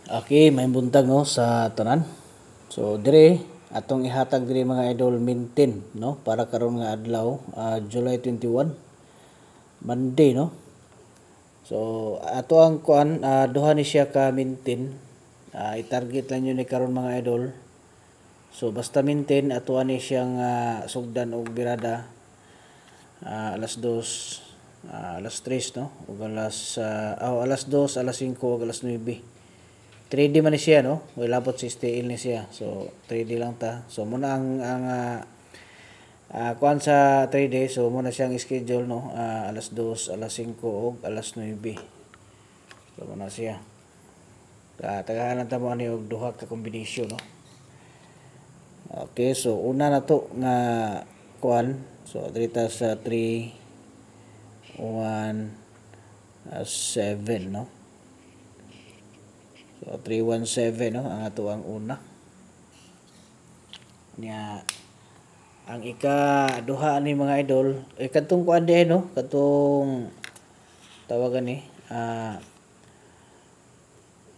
Okay, may buntag no sa tanan. So dire atong ihatag dire mga idol maintain no para karon nga adlaw July 21 Monday no. So ato ang kuan duha ni siya ka maintain i-target lang yun ni karon mga idol. So basta maintain ato ni siyang sugdan og birada alas 2 alas 3 no ug alas 2 alas 5 ug alas 9. 3D man ni siya no. Way labot 60 ni siya. So 3D lang ta. So muna kuan sa 3D so muna siyang schedule no. Alas 2, alas 5 ug alas 9. So muna siya. Tagahan ta mo ani og duha ka kombinasyon no. Okay, so una na to nga kuan. So dito sa 3 1 7 no. So 317 no ang ato ang una. Nya ang ika-duha ni mga idol kadtong kuan diha no, kadtong tawagan ni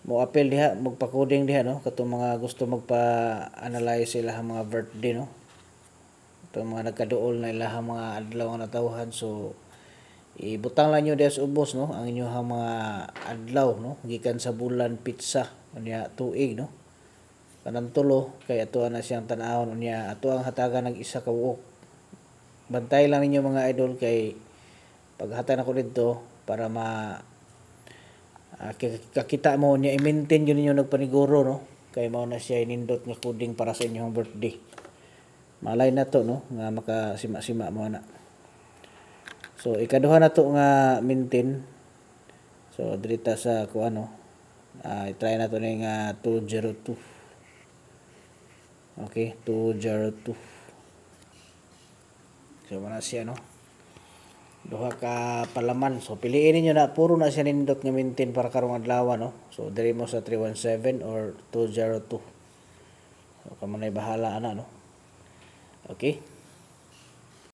mo apel diha magpa-coding diha no katong mga gusto magpa-analyze sila mga birthday no. Katong mga nagkaduol na ilahang mga adlaw nga natawhan so ibutang lang nyo diha sa ubos no ang inyong mga adlaw no gikan sa bulan pizza unya tuig no kanang tulo kay ato na siyang tan-awon unya ato ang hatagan ng isa ka buok. Bantay lang ninyo mga idol kay paghatan ako didto para kakita mo niya i-maintain yun ninyo nagpaniguro no kay mao na siya inindot nga coding para sa inyong birthday. Malay na to no nga makasima-sima mo na. So ikaduha na to nga maintain. So dirita sa kuano i-try na to ning 202. Okay, 202. So muna siya no. Duha ka palaman. So piliin niyo na puro na siya nindot nga maintain para karong adlaw no. So diri mo sa 317 or 202. So kamo na bahala ana no. Okay.